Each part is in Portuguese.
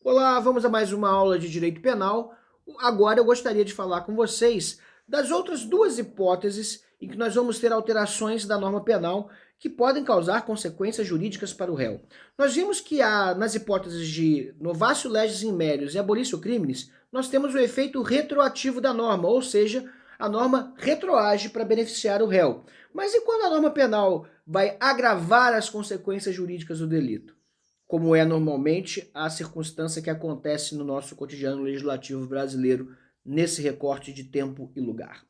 Olá, vamos a mais uma aula de Direito Penal. Agora eu gostaria de falar com vocês das outras duas hipóteses em que nós vamos ter alterações da norma penal que podem causar consequências jurídicas para o réu. Nós vimos que nas hipóteses de novatio legis in melius e abolitio criminis, nós temos o efeito retroativo da norma, ou seja, a norma retroage para beneficiar o réu. Mas e quando a norma penal vai agravar as consequências jurídicas do delito? Como é normalmente a circunstância que acontece no nosso cotidiano legislativo brasileiro, nesse recorte de tempo e lugar.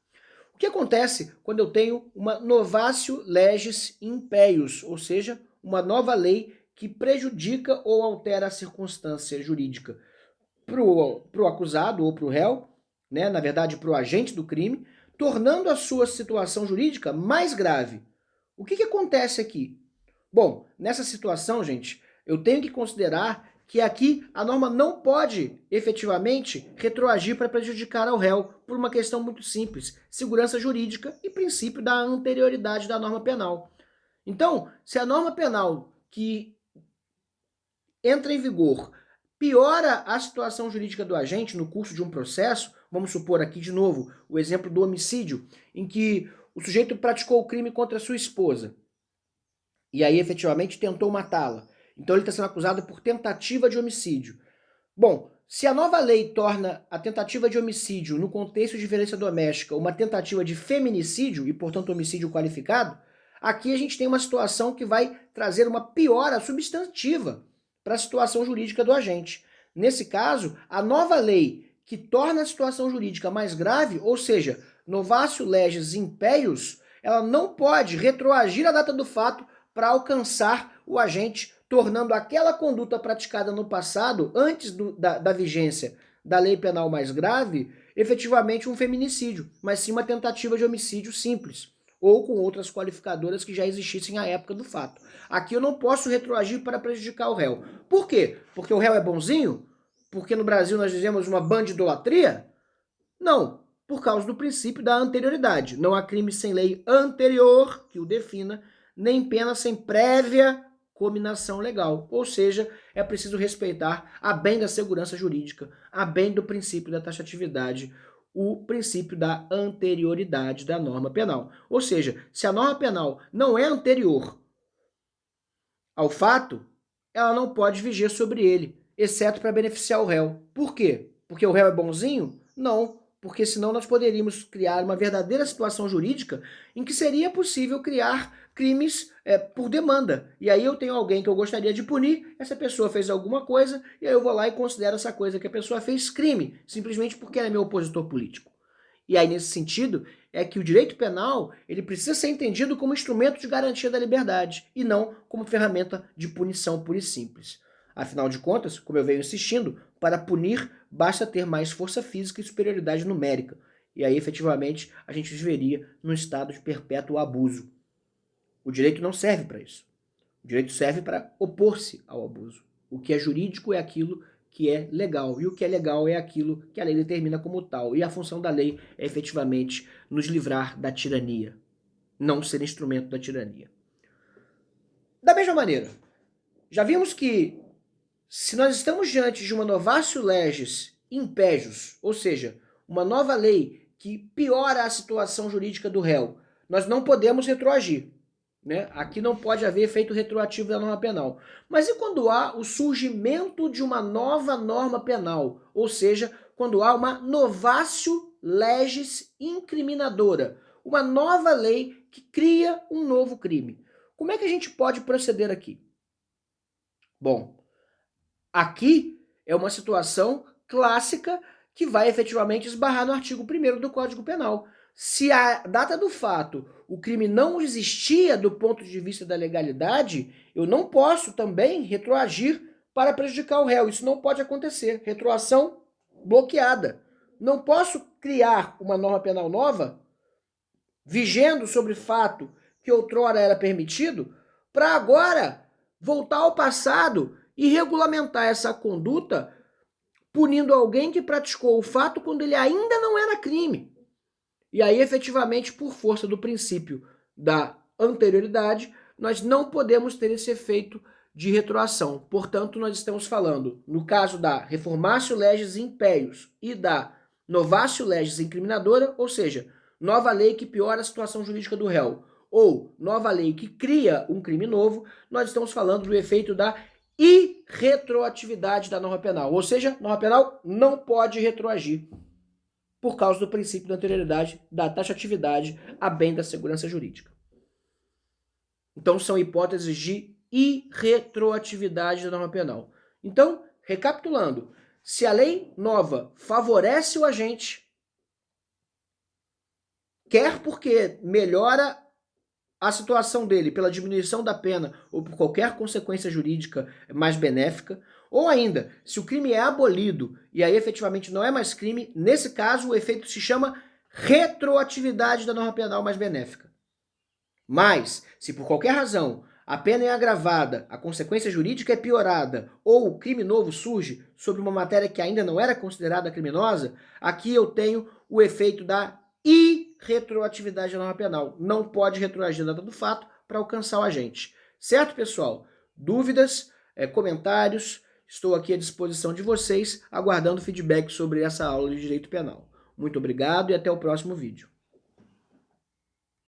O que acontece quando eu tenho uma novatio legis impeius, ou seja, uma nova lei que prejudica ou altera a circunstância jurídica para o acusado ou para o réu, né, na verdade para o agente do crime, tornando a sua situação jurídica mais grave. O que acontece aqui? Bom, nessa situação, gente, eu tenho que considerar que aqui a norma não pode efetivamente retroagir para prejudicar ao réu por uma questão muito simples: segurança jurídica e princípio da anterioridade da norma penal. Então, se a norma penal que entra em vigor piora a situação jurídica do agente no curso de um processo, vamos supor aqui de novo o exemplo do homicídio, em que o sujeito praticou o crime contra sua esposa e aí efetivamente tentou matá-la. Então ele está sendo acusado por tentativa de homicídio. Bom, se a nova lei torna a tentativa de homicídio no contexto de violência doméstica uma tentativa de feminicídio e, portanto, homicídio qualificado, aqui a gente tem uma situação que vai trazer uma piora substantiva para a situação jurídica do agente. Nesse caso, a nova lei que torna a situação jurídica mais grave, ou seja, novatio legis impeius, ela não pode retroagir a data do fato para alcançar o agente, tornando aquela conduta praticada no passado, antes da vigência da lei penal mais grave, efetivamente um feminicídio, mas sim uma tentativa de homicídio simples, ou com outras qualificadoras que já existissem à época do fato. Aqui eu não posso retroagir para prejudicar o réu. Por quê? Porque o réu é bonzinho? Porque no Brasil nós dizemos uma bandidolatria? Não, por causa do princípio da anterioridade. Não há crime sem lei anterior que o defina, nem pena sem prévia cominação legal. Ou seja, é preciso respeitar, a bem da segurança jurídica, a bem do princípio da taxatividade, o princípio da anterioridade da norma penal. Ou seja, se a norma penal não é anterior ao fato, ela não pode viger sobre ele, exceto para beneficiar o réu. Por quê? Porque o réu é bonzinho? Não, porque senão nós poderíamos criar uma verdadeira situação jurídica em que seria possível criar crimes por demanda. E aí eu tenho alguém que eu gostaria de punir, essa pessoa fez alguma coisa, e aí eu vou lá e considero essa coisa que a pessoa fez crime, simplesmente porque ela é meu opositor político. E aí, nesse sentido, é que o direito penal ele precisa ser entendido como instrumento de garantia da liberdade e não como ferramenta de punição pura e simples. Afinal de contas, como eu venho insistindo, para punir basta ter mais força física e superioridade numérica. E aí, efetivamente, a gente viveria num estado de perpétuo abuso. O direito não serve para isso. O direito serve para opor-se ao abuso. O que é jurídico é aquilo que é legal, e o que é legal é aquilo que a lei determina como tal. E a função da lei é efetivamente nos livrar da tirania, não ser instrumento da tirania. Da mesma maneira, já vimos que se nós estamos diante de uma novatio legis impejus, ou seja, uma nova lei que piora a situação jurídica do réu, nós não podemos retroagir. Né? Aqui não pode haver efeito retroativo da norma penal. Mas e quando há o surgimento de uma nova norma penal? Ou seja, quando há uma novatio legis incriminadora, uma nova lei que cria um novo crime. Como é que a gente pode proceder aqui? Bom, aqui é uma situação clássica que vai efetivamente esbarrar no artigo 1º do Código Penal. Se a data do fato o crime não existia do ponto de vista da legalidade, eu não posso também retroagir para prejudicar o réu. Isso não pode acontecer. Retroação bloqueada. Não posso criar uma norma penal nova, vigendo sobre fato que outrora era permitido, para agora voltar ao passado e regulamentar essa conduta punindo alguém que praticou o fato quando ele ainda não era crime. E aí, efetivamente, por força do princípio da anterioridade, nós não podemos ter esse efeito de retroação. Portanto, nós estamos falando, no caso da reformatio legis impeius e da novatio legis incriminadora, ou seja, nova lei que piora a situação jurídica do réu, ou nova lei que cria um crime novo, nós estamos falando do efeito da irretroatividade da norma penal, ou seja, a norma penal não pode retroagir por causa do princípio da anterioridade da taxatividade a bem da segurança jurídica. Então, são hipóteses de irretroatividade da norma penal. Então, recapitulando, se a lei nova favorece o agente, quer porque melhora a situação dele pela diminuição da pena ou por qualquer consequência jurídica mais benéfica, ou ainda, se o crime é abolido e aí efetivamente não é mais crime, nesse caso o efeito se chama retroatividade da norma penal mais benéfica. Mas, se por qualquer razão a pena é agravada, a consequência jurídica é piorada, ou o crime novo surge sobre uma matéria que ainda não era considerada criminosa, aqui eu tenho o efeito da irretroatividade da norma penal. Não pode retroagir na data do fato para alcançar o agente. Certo, pessoal? Dúvidas, comentários, estou aqui à disposição de vocês, aguardando feedback sobre essa aula de Direito Penal. Muito obrigado e até o próximo vídeo.